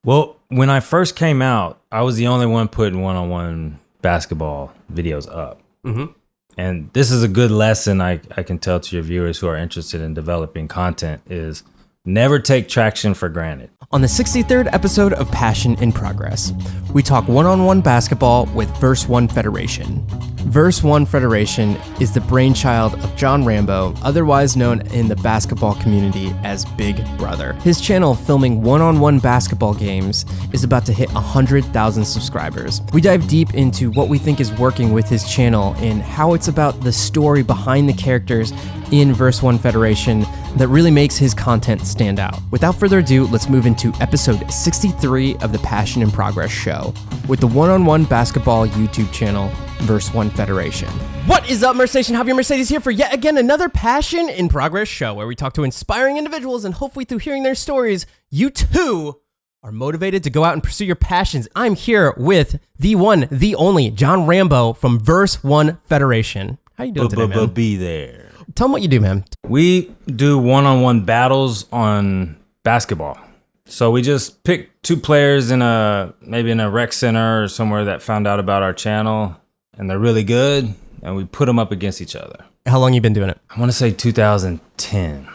Well, when I first came out, I was the only one putting one-on-one basketball videos up. Mm-hmm. And this is a good lesson I can tell to your viewers who are interested in developing content is never take traction for granted. On the 63rd episode of Passion in Progress, we talk one-on-one basketball with Verse One Federation. Verse One Federation is the brainchild of John Rambo, otherwise known in the basketball community as Big Brother. His channel filming one-on-one basketball games is about to hit 100,000 subscribers. We dive deep into what we think is working with his channel and how it's about the story behind the characters in Verse One Federation that really makes his content stand out. Without further ado, let's move into episode 63 of the Passion in Progress show with the one-on-one basketball YouTube channel, Verse One Federation. What is up, Mercedes? Javier Mercedes here for yet again another Passion in Progress show where we talk to inspiring individuals and hopefully through hearing their stories, you too are motivated to go out and pursue your passions. I'm here with the one, the only John Rambo from Verse One Federation. How you doing today, man? Be there. Tell them what you do, man. We do one-on-one battles on basketball. So we just pick two players maybe in a rec center or somewhere that found out about our channel and they're really good, and we put them up against each other. How long you been doing it? I want to say 2010.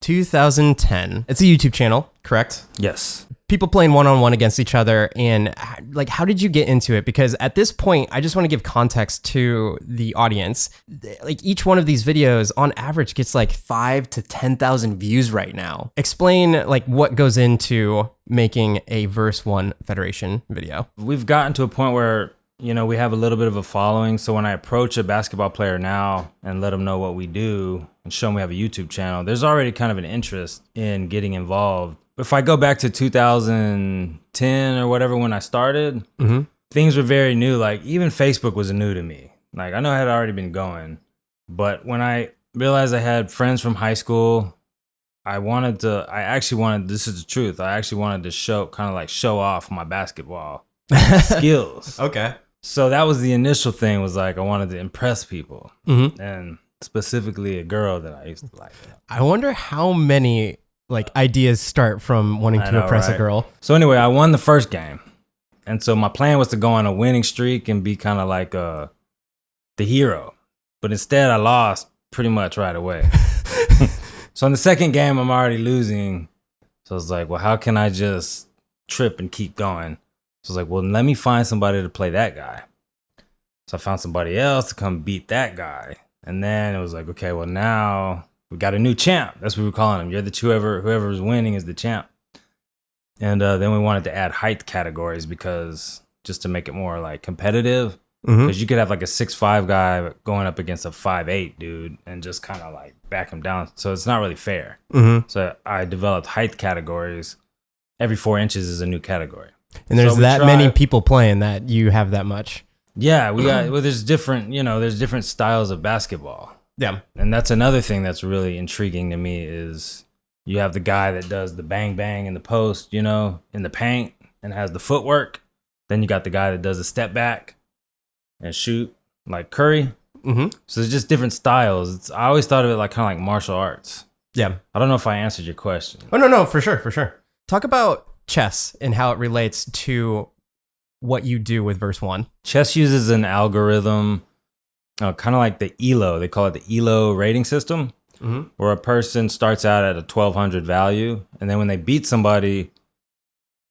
2010. It's a YouTube channel, correct? Yes. People playing one-on-one against each other, and like, how did you get into it? Because at this point, I just want to give context to the audience. Like, each one of these videos on average gets like 5,000 to 10,000 views right now. Explain like what goes into making a Verse One Federation video. We've gotten to a point where, we have a little bit of a following. So when I approach a basketball player now and let them know what we do and show them we have a YouTube channel, there's already kind of an interest in getting involved. If I go back to 2010 or whatever, when I started, things were very new. Like, even Facebook was new to me. Like, I know I had already been going, but when I realized I had friends from high school, this is the truth, I actually wanted to show off my basketball skills. Okay. So that was the initial thing, was like, I wanted to impress people, and specifically a girl that I used to like. I wonder how many ideas start from wanting to impress a girl. So anyway, I won the first game. And so my plan was to go on a winning streak and be kind of like the hero. But instead I lost pretty much right away. So in the second game, I'm already losing. So I was like, well, how can I just trip and keep going? So I was like, well, let me find somebody to play that guy. So I found somebody else to come beat that guy. And then it was like, okay, well, now we got a new champ. That's what we were calling him. You're the whoever's winning is the champ. And then we wanted to add height categories, because just to make it more like competitive, because you could have like a 6'5" guy going up against a 5'8" dude and just kind of like back him down. So it's not really fair. So I developed height categories. Every 4 inches is a new category. And there's many people playing that you have that much. Yeah, there's different styles of basketball. Yeah. And that's another thing that's really intriguing to me, is you have the guy that does the bang bang in the post, in the paint, and has the footwork. Then you got the guy that does the step back and shoot like Curry. So there's just different styles. I always thought of it like kind of like martial arts. Yeah. I don't know if I answered your question. Oh, no, for sure. Talk about chess and how it relates to what you do with Verse One. Chess uses an algorithm, kind of like the Elo. They call it the Elo Rating System, where a person starts out at a 1200 value, and then when they beat somebody,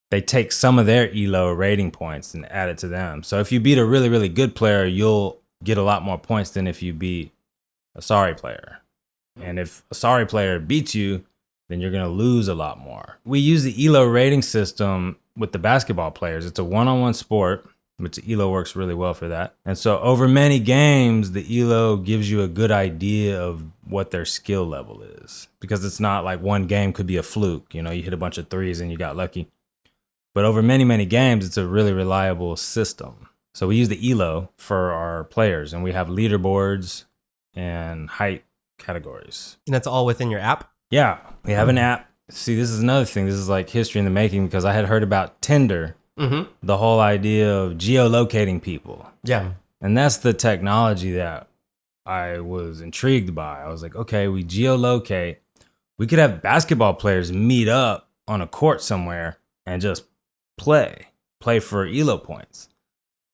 they take some of their Elo rating points and add it to them. So if you beat a really, really good player, you'll get a lot more points than if you beat a sorry player. And if a sorry player beats you, then you're going to lose a lot more. We use the Elo Rating System with the basketball players. It's a one-on-one sport, which Elo works really well for that. And so over many games, the Elo gives you a good idea of what their skill level is, because it's not like one game could be a fluke. You hit a bunch of threes and you got lucky. But over many, many games, it's a really reliable system. So we use the Elo for our players, and we have leaderboards and height categories. And that's all within your app? Yeah, we have an app. See, this is another thing. This is like history in the making, because I had heard about Tinder. The whole idea of geolocating people. Yeah. And that's the technology that I was intrigued by. I was like, okay, we geolocate. We could have basketball players meet up on a court somewhere and just play for Elo points.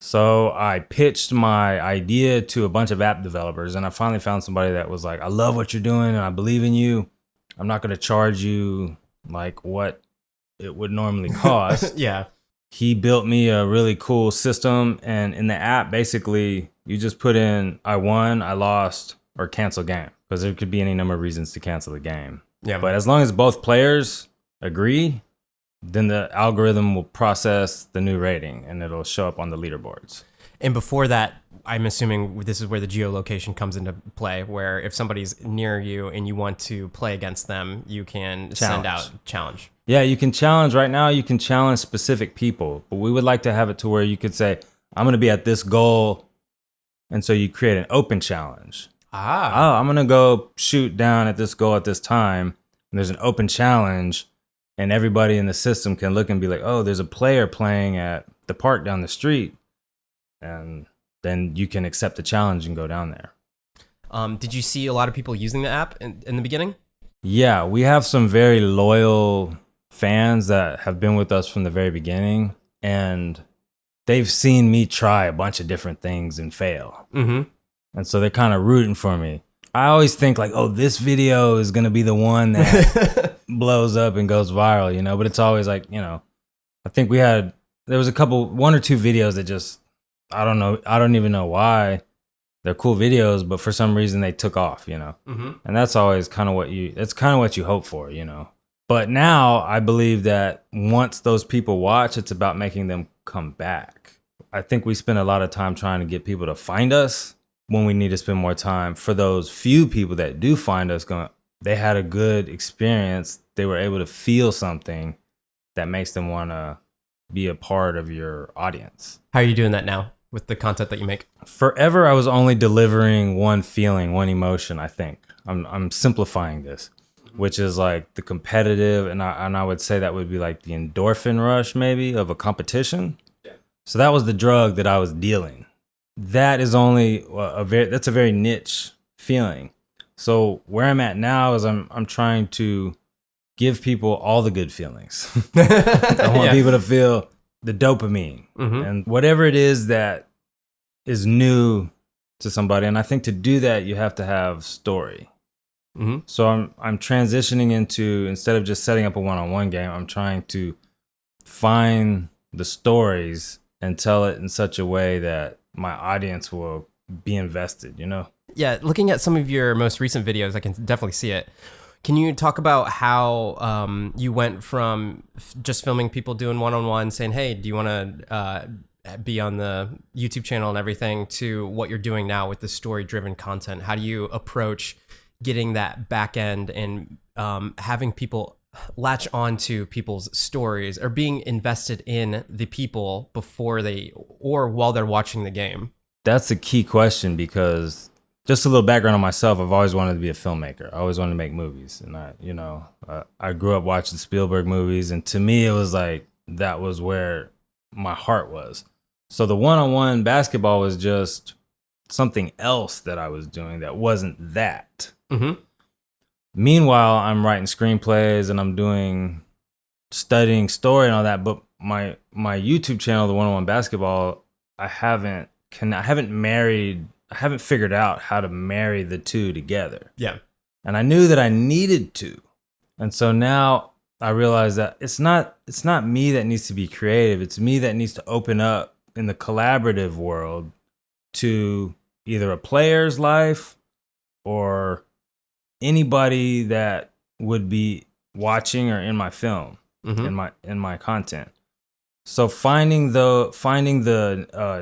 So I pitched my idea to a bunch of app developers, and I finally found somebody that was like, I love what you're doing and I believe in you. I'm not going to charge you like what it would normally cost. Yeah. He built me a really cool system, and in the app, basically, you just put in, I won, I lost, or cancel game, because there could be any number of reasons to cancel the game. Yeah. But as long as both players agree, then the algorithm will process the new rating and it'll show up on the leaderboards. And before that, I'm assuming this is where the geolocation comes into play, where if somebody's near you and you want to play against them, you can send out challenge. Yeah, you can challenge. Right now, you can challenge specific people, but we would like to have it to where you could say, I'm going to be at this goal. And so you create an open challenge. Oh, I'm going to go shoot down at this goal at this time. And there's an open challenge. And everybody in the system can look and be like, oh, there's a player playing at the park down the street. And then you can accept the challenge and go down there. Did you see a lot of people using the app in the beginning? Yeah, we have some very loyal fans that have been with us from the very beginning. And they've seen me try a bunch of different things and fail. Mm-hmm. And so they're kind of rooting for me. I always think like, oh, this video is going to be the one that blows up and goes viral, you know, but it's always like, you know, I think there was one or two videos that just, I don't know. I don't even know why. They're cool videos, but for some reason they took off, you know, and that's always kind of what you hope for, you know. But now I believe that once those people watch, it's about making them come back. I think we spend a lot of time trying to get people to find us when we need to spend more time for those few people that do find us they had a good experience. They were able to feel something that makes them want to be a part of your audience. How are you doing that now with the content that you make? Forever, I was only delivering one feeling, one emotion, I think. I'm simplifying this, which is like the competitive, and I would say that would be like the endorphin rush maybe of a competition. Yeah. So that was the drug that I was dealing. That is only that's a very niche feeling. So where I'm at now is I'm trying to give people all the good feelings. I want people to feel the dopamine and whatever it is that is new to somebody. And I think to do that, you have to have story. So I'm transitioning into, instead of just setting up a one-on-one game, I'm trying to find the stories and tell it in such a way that my audience will be invested, you know? Yeah, looking at some of your most recent videos, I can definitely see it. Can you talk about how you went from just filming people doing one-on-one, saying, hey, do you want to be on the YouTube channel and everything, to what you're doing now with the story-driven content? How do you approach getting that back end and having people latch onto people's stories, or being invested in the people or while they're watching the game? That's a key question, because just a little background on myself. I've always wanted to be a filmmaker. I always wanted to make movies. And I grew up watching Spielberg movies, and to me, it was like, that was where my heart was. So the one-on-one basketball was just something else that I was doing that wasn't that. Meanwhile, I'm writing screenplays and I'm studying story and all that. But my YouTube channel, the one-on-one basketball, I haven't figured out how to marry the two together. Yeah. And I knew that I needed to. And so now I realize that it's not me that needs to be creative. It's me that needs to open up in the collaborative world to either a player's life or anybody that would be watching or in my film, in my content. So finding the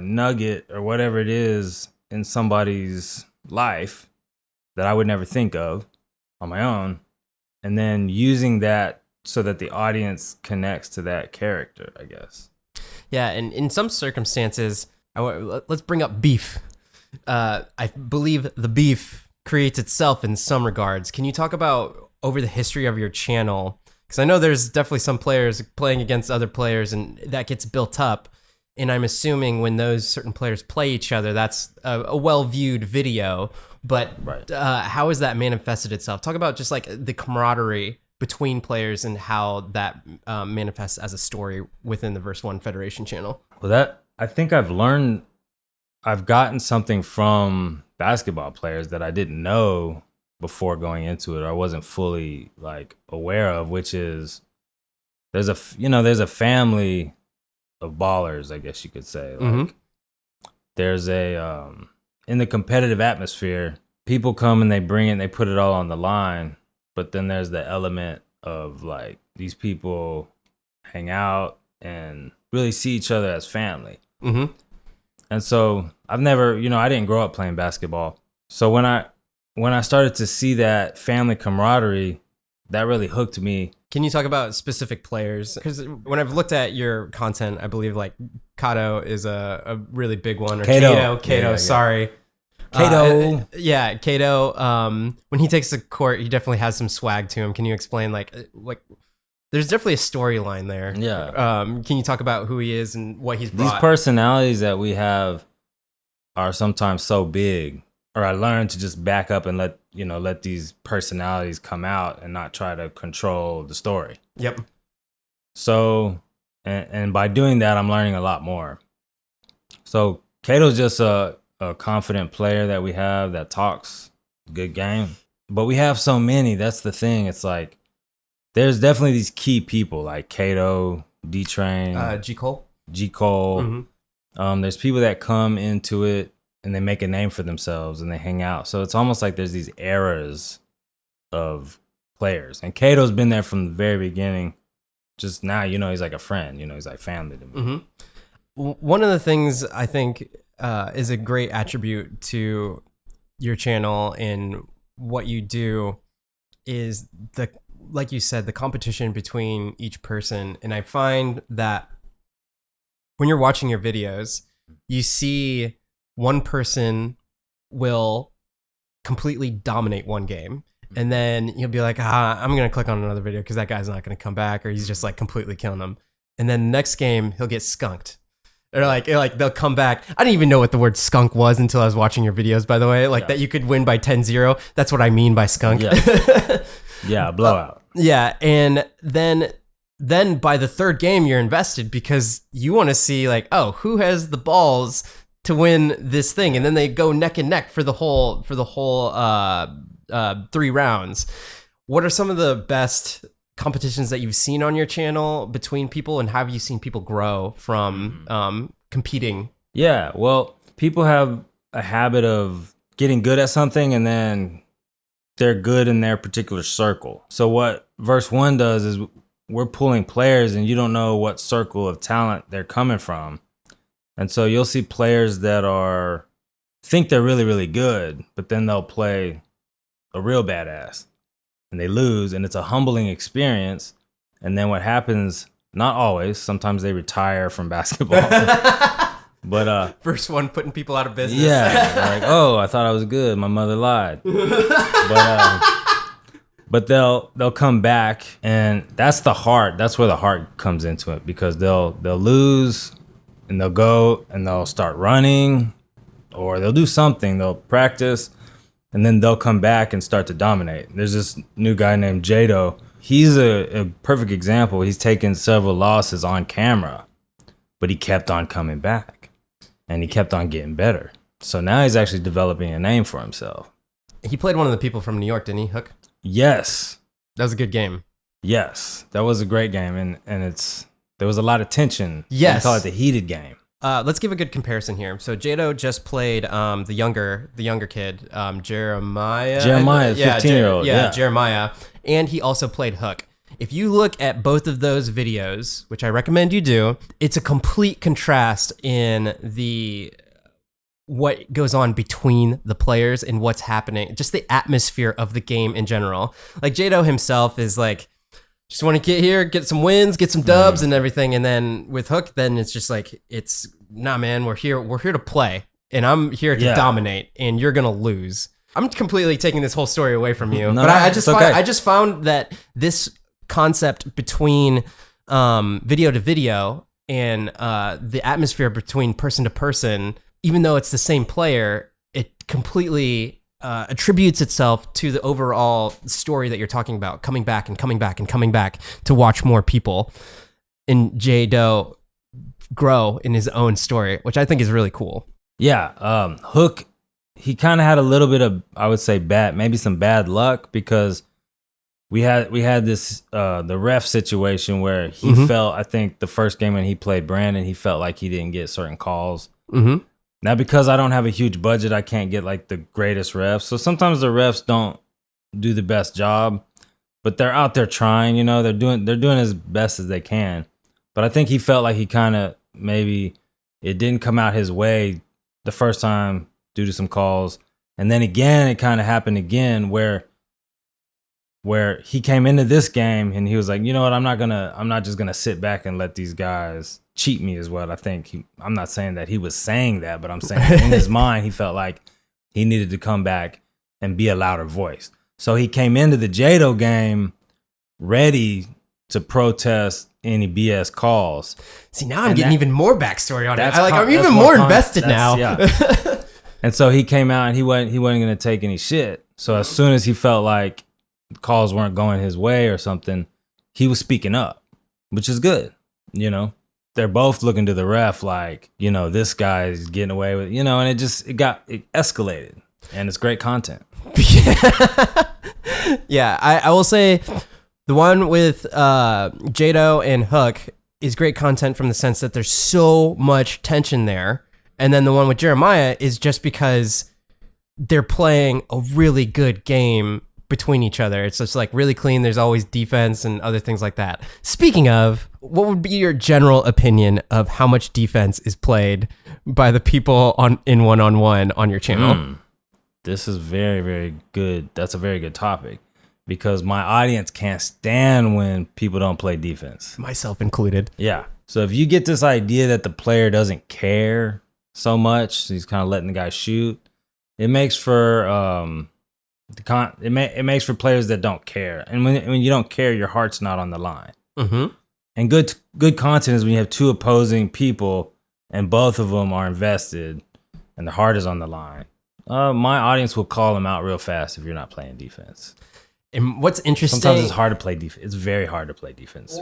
nugget or whatever it is in somebody's life that I would never think of on my own, and then using that so that the audience connects to that character, I guess. Yeah, and in some circumstances, let's bring up beef. I believe the beef creates itself in some regards. Can you talk about over the history of your channel? Because I know there's definitely some players playing against other players, and that gets built up. And I'm assuming when those certain players play each other, that's a well-viewed video. But how has that manifested itself? Talk about just like the camaraderie between players and how that manifests as a story within the Verse 1 Federation channel? Well, I think I've gotten something from basketball players that I didn't know before going into it, or I wasn't fully like aware of, which is there's a family of ballers, I guess you could say. Like there's a in the competitive atmosphere, people come and they bring it and they put it all on the line. But then there's the element of like these people hang out and really see each other as family. Mm-hmm. And so I've never, I didn't grow up playing basketball. So when I started to see that family camaraderie, that really hooked me. Can you talk about specific players? Because when I've looked at your content, I believe like Kato is a really big one. Or Kato, yeah, sorry. Kato. Kato. When he takes the court, he definitely has some swag to him. Can you explain like there's definitely a storyline there. Yeah. Can you talk about who he is and what he's brought? These personalities that we have are sometimes so big, or I learned to just back up and let these personalities come out and not try to control the story. Yep. So, and by doing that, I'm learning a lot more. So Kato's just a confident player that we have that talks good game. But we have so many. That's the thing. It's like there's definitely these key people like Kato, D-Train, G. Cole. Mm-hmm. There's people that come into it and they make a name for themselves and they hang out. So it's almost like there's these eras of players. And Kato's been there from the very beginning. Just now, he's like a friend. He's like family to me. Mm-hmm. One of the things I think is a great attribute to your channel and what you do is like you said, the competition between each person. And I find that when you're watching your videos, you see one person will completely dominate one game. And then you'll be like, I'm going to click on another video because that guy's not going to come back, or he's just like completely killing them. And then the next game, he'll get skunked. Or like they'll come back. I didn't even know what the word skunk was until I was watching your videos, by the way. That you could win by 10-0. That's what I mean by skunk. Yeah, yeah, blowout. Yeah, and then by the third game, you're invested because you want to see like, oh, who has the balls to win this thing? And then they go neck and neck for the whole 3 rounds. What are some of the best competitions that you've seen on your channel between people, and have you seen people grow from competing? Yeah, well, people have a habit of getting good at something and then they're good in their particular circle. So what Verse 1 does is we're pulling players and you don't know what circle of talent they're coming from. And so you'll see players that think they're really, really good, but then they'll play a real badass and they lose, and it's a humbling experience. And then what happens, not always, sometimes they retire from basketball. But Verse 1 putting people out of business. Yeah, like, oh, I thought I was good. My mother lied. But they'll come back, and that's the heart. That's where the heart comes into it, because they'll lose, and they'll go and they'll start running, or they'll do something. They'll practice, and then they'll come back and start to dominate. There's this new guy named Jado. He's a perfect example. He's taken several losses on camera, but he kept on coming back. And he kept on getting better. So now he's actually developing a name for himself. He played one of the people from New York, didn't he, Hook? Yes. That was a good game. Yes. That was a great game. And there was a lot of tension. Yes. We call it the heated game. Let's give a good comparison here. So Jado just played the younger kid, Jeremiah. Jeremiah, 15-year-old. Yeah, Jeremiah. And he also played Hook. If you look at both of those videos, which I recommend you do, it's a complete contrast in what goes on between the players and what's happening, just the atmosphere of the game in general. Like Jado himself is like, just want to get here, get some wins, get some dubs and everything. And then with Hook, then it's just like, nah, man, we're here to play, and I'm here to dominate, and you're going to lose. I'm completely taking this whole story away from you, but I just found that this concept between video to video and the atmosphere between person to person, even though it's the same player, it completely attributes itself to the overall story that you're talking about, coming back and coming back and coming back to watch more people and J-Do grow in his own story, which I think is really cool. Yeah, Hook, he kind of had a little bit of, I would say, maybe some bad luck, because we had this the ref situation where he felt, I think the first game when he played Brandon, he felt like he didn't get certain calls. Now, because I don't have a huge budget, I can't get like the greatest refs. So sometimes the refs don't do the best job, but they're out there trying, you know, they're doing as best as they can. But I think he felt like he kind of, maybe it didn't come out his way the first time due to some calls. And then again, it kind of happened again where he came into this game and he was like, you know what, I'm not just gonna sit back and let these guys cheat me, is what I think. I'm not saying that he was saying that, but I'm saying in his mind, he felt like he needed to come back and be a louder voice. So he came into the J-Do game ready to protest any BS calls. See, now I'm getting even more backstory on it. I'm even more invested now. Yeah. And so he came out and he wasn't going to take any shit. So as soon as he felt like calls weren't going his way or something, he was speaking up, which is good. You know, they're both looking to the ref like, you know, this guy's getting away with, you know, and it escalated, and it's great content. Yeah, I will say the one with J-Do and Hook is great content from the sense that there's so much tension there. And then the one with Jeremiah is just because they're playing a really good game between each other. It's just like really clean. There's always defense and other things like that. Speaking of, what would be your general opinion of how much defense is played by the people in one-on-one on your channel? This is very, very good. That's a very good topic, because my audience can't stand when people don't play defense. Myself included. Yeah. So if you get this idea that the player doesn't care so much, he's kind of letting the guy shoot, it makes for it makes for players that don't care. And when you don't care, your heart's not on the line. And good content is when you have two opposing people and both of them are invested and the heart is on the line. My audience will call them out real fast if you're not playing defense. And what's interesting, sometimes it's hard to play defense. It's very hard to play defense.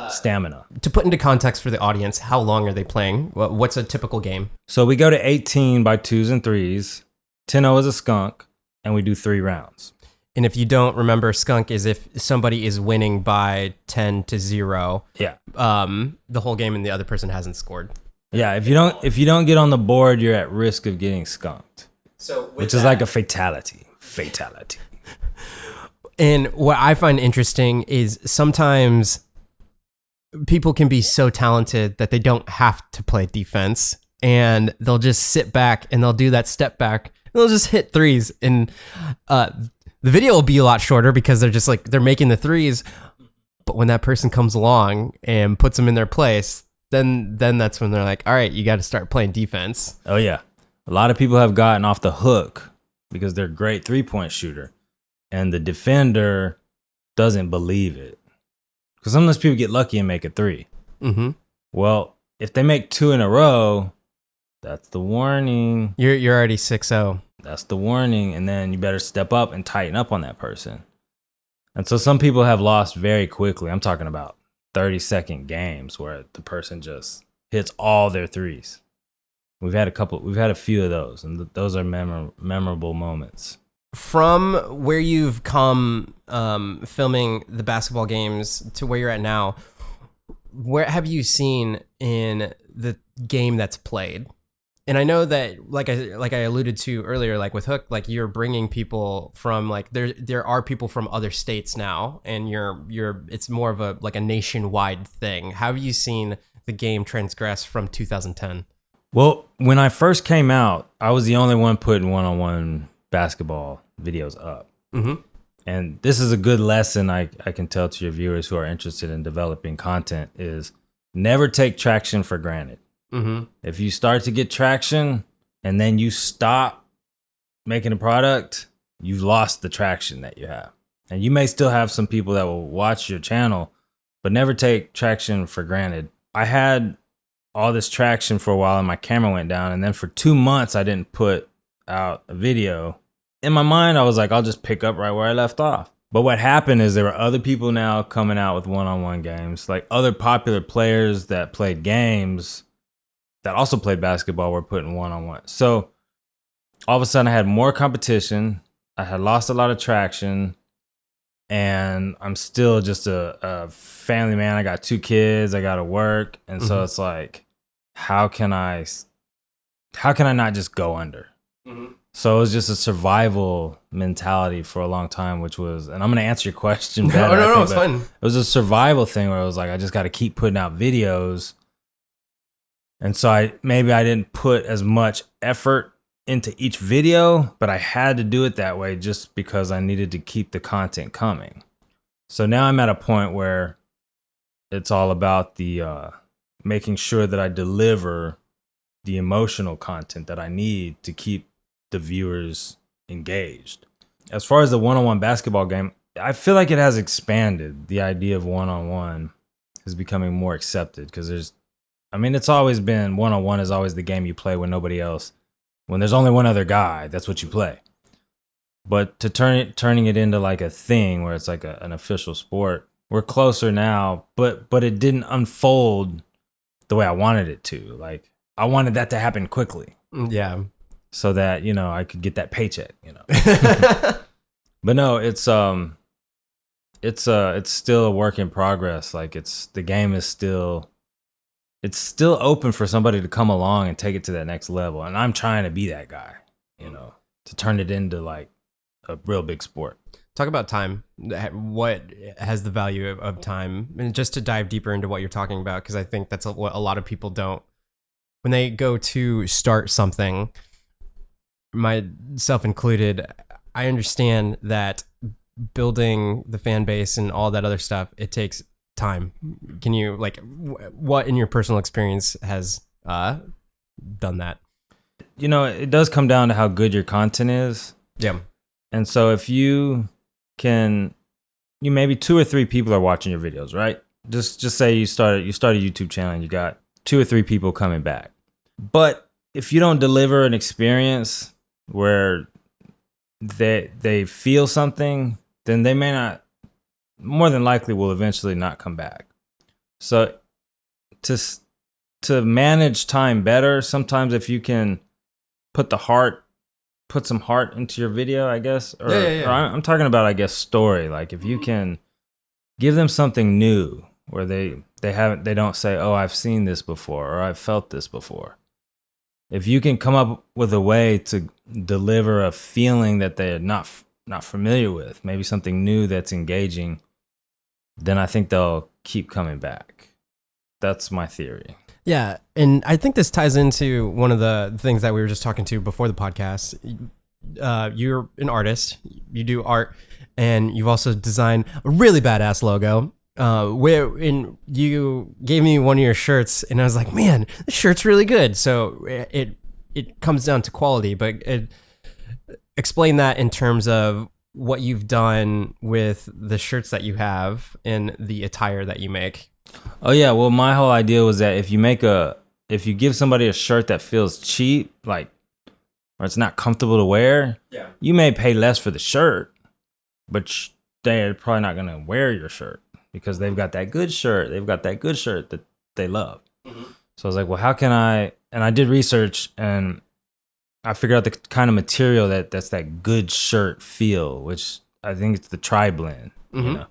Stamina. To put into context for the audience, how long are they playing? What's a typical game? So we go to 18 by 2s and 3s. 10-0 is a skunk, and we do 3 rounds. And if you don't remember, skunk is if somebody is winning by 10-0. Yeah. The whole game and the other person hasn't scored. Yeah. If you don't get on the board, you're at risk of getting skunked. So which is like a fatality. And what I find interesting is sometimes people can be so talented that they don't have to play defense, and they'll just sit back and they'll do that step back and they'll just hit threes. And the video will be a lot shorter because they're just like, they're making the threes. But when that person comes along and puts them in their place, then that's when they're like, all right, you got to start playing defense. Oh, yeah. A lot of people have gotten off the hook because they're a great 3-point shooter, and the defender doesn't believe it. Because sometimes people get lucky and make a 3. Well, if they make 2 in a row, that's the warning. You're already 6-0. That's the warning, and then you better step up and tighten up on that person. And so some people have lost very quickly. I'm talking about 30-second games where the person just hits all their threes. We've had a few of those, and those are memorable moments. From where you've come filming the basketball games to where you're at now, where have you seen in the game that's played? And I know that, like I alluded to earlier, like with Hook, like you're bringing people from, like there are people from other states now, and it's more of a like a nationwide thing. How have you seen the game transgress from 2010? Well, when I first came out, I was the only one putting one-on-one basketball videos up. And this is a good lesson I can tell to your viewers who are interested in developing content, is never take traction for granted. If you start to get traction and then you stop making a product, you've lost the traction that you have. And you may still have some people that will watch your channel, but never take traction for granted. I had all this traction for a while and my camera went down, and then for 2 months I didn't put out a video. in my mind, I was like, I'll just pick up right where I left off. But what happened is there were other people now coming out with one-on-one games, like other popular players that played games that also played basketball were putting one-on-one. So all of a sudden I had more competition. I had lost a lot of traction, and I'm still just a family man. I got 2 kids. I got to work. And so it's like, how can I not just go under? So it was just a survival mentality for a long time, which was, and I'm going to answer your question better. No, it's fun. It was a survival thing where I was like, I just got to keep putting out videos. And so I didn't put as much effort into each video, but I had to do it that way just because I needed to keep the content coming. So now I'm at a point where it's all about the making sure that I deliver the emotional content that I need to keep the viewers engaged. As far as the one-on-one basketball game, I feel like it has expanded. The idea of one-on-one is becoming more accepted because it's always been one-on-one is always the game you play when nobody else, when there's only one other guy, that's what you play. But to turning it into like a thing where it's like an official sport, we're closer now, but it didn't unfold the way I wanted it to. Like I wanted that to happen quickly. Yeah. So that, I could get that paycheck, But no, it's still a work in progress. Like the game is still open for somebody to come along and take it to that next level. And I'm trying to be that guy, to turn it into like a real big sport. Talk about time. What has the value of time? And just to dive deeper into what you're talking about, because I think that's what a lot of people don't. When they go to start something, myself included, I understand that building the fan base and all that other stuff, it takes time. Can you, like, what in your personal experience has done that? It does come down to how good your content is. Yeah. And so if you maybe 2 or 3 people are watching your videos, right? Just say you start a YouTube channel and you got 2 or 3 people coming back. But if you don't deliver an experience where they feel something, then they may not, more than likely will eventually not come back. So to manage time better, sometimes if you can put some heart into your video, I guess, or I'm talking about, I guess, story. Like if you can give them something new where they don't say, oh, I've seen this before or I've felt this before. If you can come up with a way to deliver a feeling that they're not familiar with, maybe something new that's engaging, then I think they'll keep coming back. That's my theory. Yeah, and I think this ties into one of the things that we were just talking to before the podcast. You're an artist, you do art, and you've also designed a really badass logo. You gave me one of your shirts, and I was like, man, this shirt's really good. So it comes down to quality, but explain that in terms of what you've done with the shirts that you have and the attire that you make. Oh yeah, well my whole idea was that if you give somebody a shirt that feels cheap, like, or it's not comfortable to wear, you may pay less for the shirt, but they're probably not gonna wear your shirt because they've got that good shirt. They've got that good shirt that they love. Mm-hmm. So I was like, well, how can I? And I did research and I figured out the kind of material that's that good shirt feel, which I think it's the tri-blend. Mm-hmm.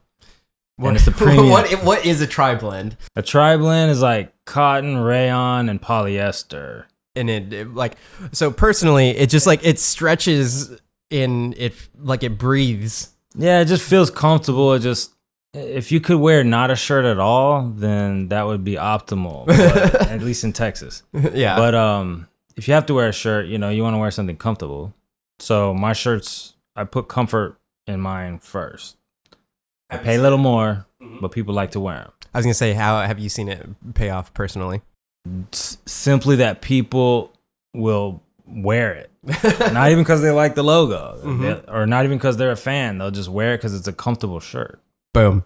And it's the premium. What is a tri-blend? A tri-blend is like cotton, rayon, and polyester. And it like, so personally, it just like, it stretches in it, like it breathes. Yeah, it just feels comfortable. If you could wear not a shirt at all, then that would be optimal, at least in Texas. Yeah. But if you have to wear a shirt, you want to wear something comfortable. So my shirts, I put comfort in mine first. I pay a little more, but people like to wear them. I was going to say, how have you seen it pay off personally? Simply that people will wear it. Not even because they like the logo, or not even because they're a fan. They'll just wear it because it's a comfortable shirt. Boom.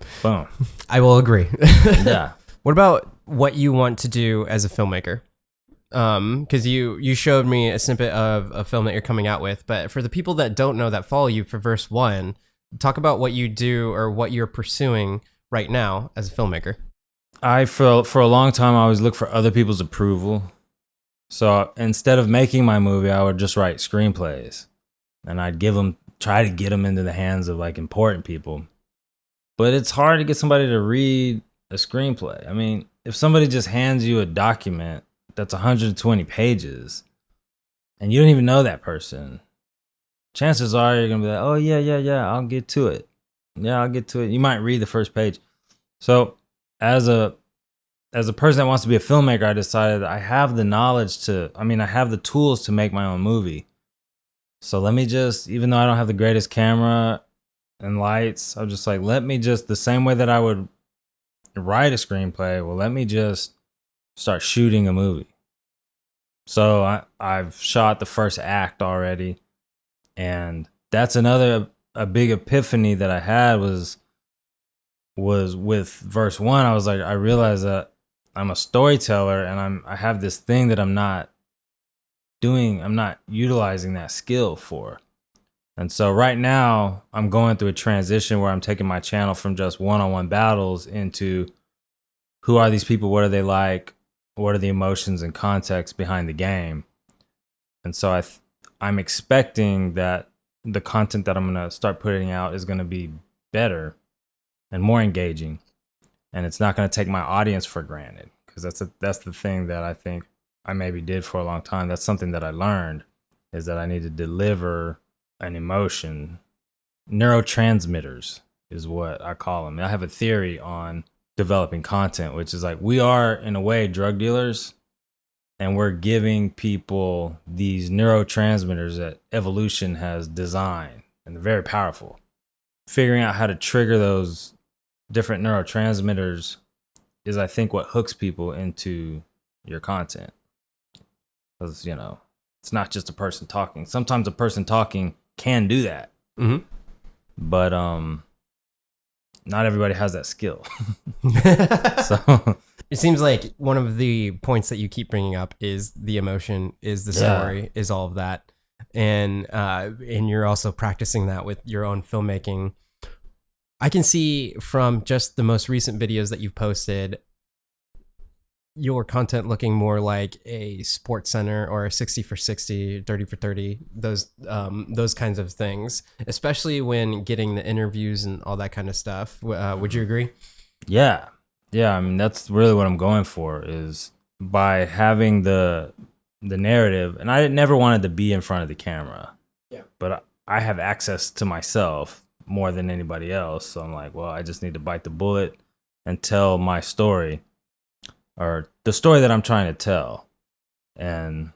I will agree. Yeah. What about what you want to do as a filmmaker? because you showed me a snippet of a film that you're coming out with. But for the people that don't know, that follow you for Verse One, talk about what you do or what you're pursuing right now as a filmmaker. For a long time, I always look for other people's approval. So instead of making my movie, I would just write screenplays, and I'd try to get them into the hands of like important people. But it's hard to get somebody to read a screenplay. I mean, if somebody just hands you a document that's 120 pages and you don't even know that person, chances are you're going to be like, oh, yeah, I'll get to it. Yeah, I'll get to it. You might read the first page. So as a person that wants to be a filmmaker, I decided I have the knowledge I have the tools to make my own movie. So let me just, even though I don't have the greatest camera and lights, I'm just like, the same way that I would write a screenplay, well, let me just start shooting a movie. So I've shot the first act already. And that's a big epiphany that I had was with Verse One. I was like, I realized that I'm a storyteller and I have this thing that I'm not utilizing that skill for. And so right now I'm going through a transition where I'm taking my channel from just one-on-one battles into who are these people? What are they like? What are the emotions and context behind the game? And so I'm expecting that the content that I'm going to start putting out is going to be better and more engaging. And it's not going to take my audience for granted, because that's the thing that I think I maybe did for a long time. That's something that I learned, is that I need to deliver an emotion. Neurotransmitters is what I call them. I have a theory on developing content, which is like, we are in a way drug dealers, and we're giving people these neurotransmitters that evolution has designed, and they're very powerful. Figuring out how to trigger those different neurotransmitters is, I think, what hooks people into your content. Because, it's not just a person talking. Sometimes a person talking can do that. Mm-hmm. But not everybody has that skill. So it seems like one of the points that you keep bringing up is the emotion, is the story, is all of that. And you're also practicing that with your own filmmaking. I can see from just the most recent videos that you've posted, your content looking more like a Sports Center or a 60 for 60, 30 for 30, those kinds of things, especially when getting the interviews and all that kind of stuff. Would you agree? Yeah. I mean, that's really what I'm going for, is by having the narrative. And I never wanted to be in front of the camera. Yeah. But I have access to myself more than anybody else. So I'm like, well, I just need to bite the bullet and tell my story, or the story that I'm trying to tell. And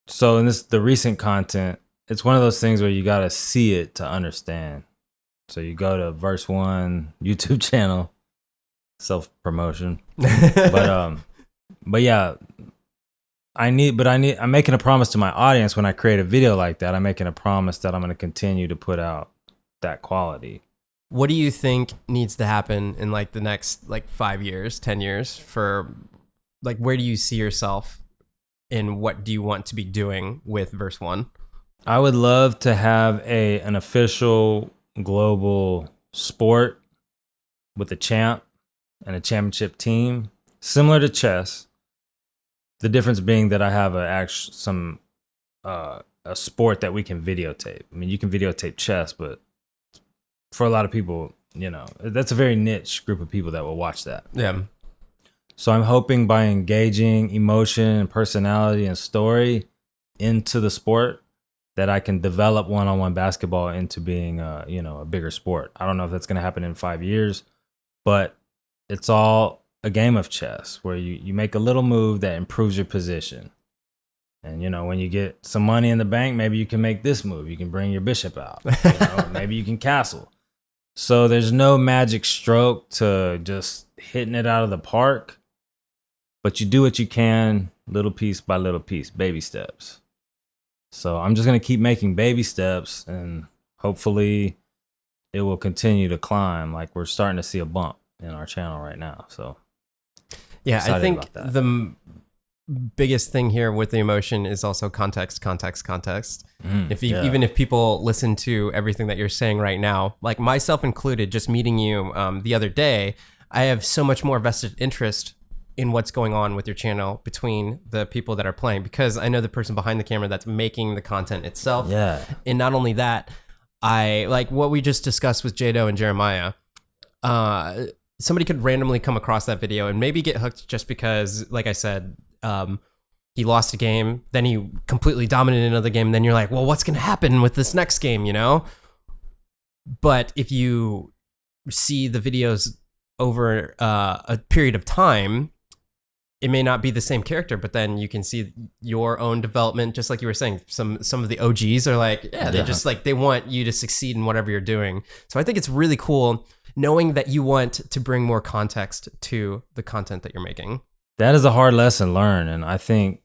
so in the recent content, it's one of those things where you got to see it to understand. So you go to Verse One YouTube channel, self-promotion. But yeah, I'm making a promise to my audience when I create a video like that. I'm making a promise that I'm going to continue to put out that quality. What do you think needs to happen in like the next 5 years, 10 years for where do you see yourself, and what do you want to be doing with Verse One? I would love to have an official global sport with a champ and a championship team, similar to chess. The difference being that I have a sport that we can videotape. I mean, you can videotape chess, but for a lot of people, that's a very niche group of people that will watch that. Yeah. So I'm hoping by engaging emotion and personality and story into the sport, that I can develop one-on-one basketball into being a bigger sport. I don't know if that's going to happen in 5 years, but it's all a game of chess where you make a little move that improves your position. And, when you get some money in the bank, maybe you can make this move. You can bring your bishop out. Maybe you can castle. So there's no magic stroke to just hitting it out of the park, but you do what you can, little piece by little piece, baby steps. So I'm just going to keep making baby steps, and hopefully it will continue to climb. Like, we're starting to see a bump in our channel right now. So yeah, I think biggest thing here with the emotion is also context. Even if people listen to everything that you're saying right now, like myself included, just meeting you the other day, I have so much more vested interest in what's going on with your channel between the people that are playing, because I know the person behind the camera that's making the content itself. Yeah. And not only that, I like what we just discussed with Jado and Jeremiah. Somebody could randomly come across that video and maybe get hooked just because, like I said, he lost a game, then he completely dominated another game, and then you're like, well, what's going to happen with this next game, you know? But if you see the videos over a period of time, it may not be the same character, but then you can see your own development, just like you were saying. Some of the OGs are like, they're just like, they want you to succeed in whatever you're doing. So I think it's really cool knowing that you want to bring more context to the content that you're making. That is a hard lesson learned, and I think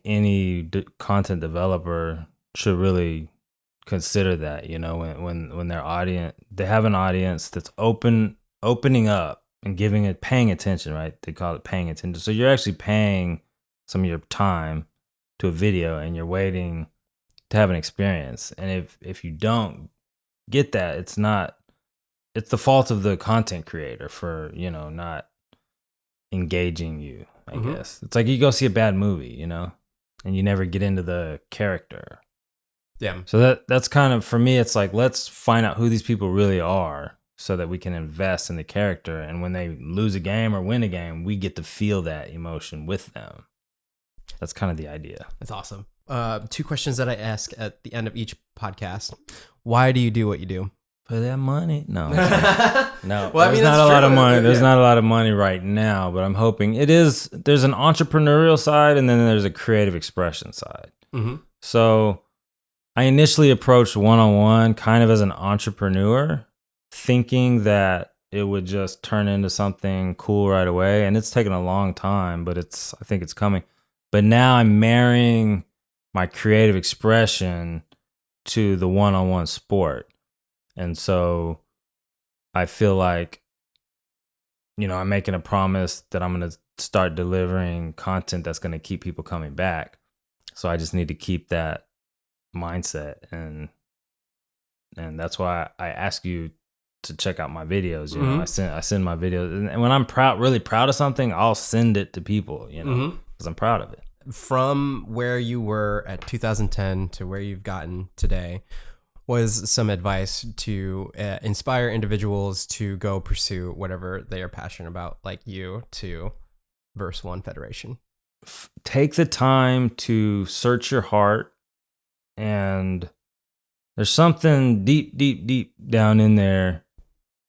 any content developer should really consider that. You know, when their audience, they have an audience that's opening up and paying attention, right? They call it paying attention. So you're actually paying some of your time to a video, and you're waiting to have an experience. And if you don't get that, it's the fault of the content creator for, you know, not engaging you, I guess. It's like you go see a bad movie, you know, and you never get into the character. Yeah. So that's kind of, for me, it's like, let's find out who these people really are so that we can invest in the character. And when they lose a game or win a game, we get to feel that emotion with them. That's kind of the idea. That's awesome. 2 questions that I ask at the end of each podcast. Why do you do what you do? For that money? No. No. Well, there's not a lot of money. There's not a lot of money right now, but I'm hoping there's an entrepreneurial side, and then there's a creative expression side. Mm-hmm. So I initially approached one-on-one kind of as an entrepreneur, thinking that it would just turn into something cool right away. And it's taken a long time, but I think it's coming. But now I'm marrying my creative expression to the one-on-one sport. And so I feel like, you know, I'm making a promise that I'm going to start delivering content that's going to keep people coming back. So I just need to keep that mindset. And that's why I ask you to check out my videos. You know, I send my videos, and when I'm really proud of something, I'll send it to people, you know, because I'm proud of it. From where you were at 2010 to where you've gotten today, was some advice to inspire individuals to go pursue whatever they are passionate about, like you, to Verse 1 Federation? Take the time to search your heart, and there's something deep, deep, deep down in there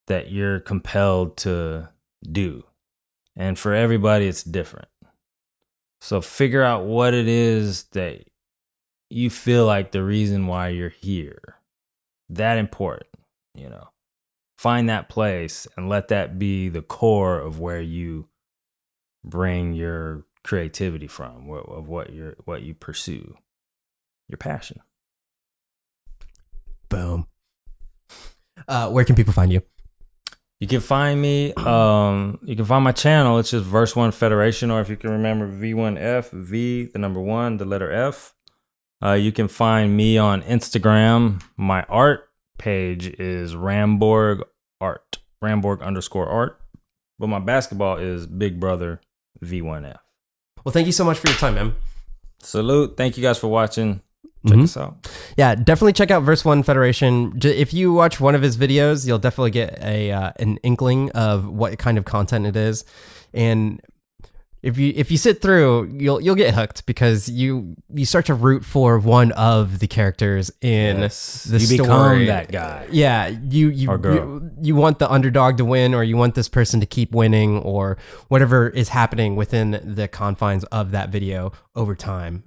that you're compelled to do. And for everybody, it's different. So figure out what it is that you feel like the reason why you're here. That important, you know. Find that place and let that be the core of where you bring your creativity from, of what you pursue, your passion. Boom. Where can people find you? You can find me, you can find my channel. It's just Verse 1 Federation, or if you can remember, V1F, V, the number 1, the letter F. You can find me on Instagram. My art page is Ramborg Art, Ramborg_art. But my basketball is Big Brother V1F. Well, thank you so much for your time, man. Salute. Thank you guys for watching. Check us out. Yeah, definitely check out Verse 1 Federation. If you watch one of his videos, you'll definitely get an inkling of what kind of content it is. And if you sit through, you'll get hooked, because you start to root for one of the characters in the story. You become that guy. Yeah, you want the underdog to win, or you want this person to keep winning, or whatever is happening within the confines of that video over time.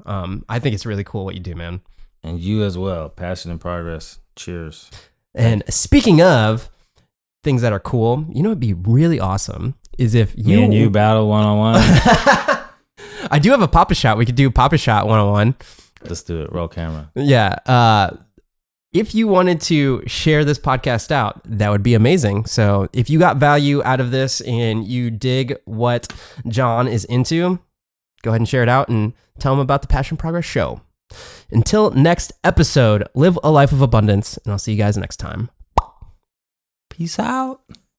I think it's really cool what you do, man. And you as well. Passion and progress. Cheers. And speaking of things that are cool, you know, it'd be really awesome is if me and you battle one-on-one. I do have a Papa Shot. We could do Papa Shot one-on-one. Let's do it. Roll camera. Yeah. If you wanted to share this podcast out, that would be amazing. So if you got value out of this and you dig what John is into, go ahead and share it out and tell them about the Passion Progress Show. Until next episode, live a life of abundance, and I'll see you guys next time. Peace out.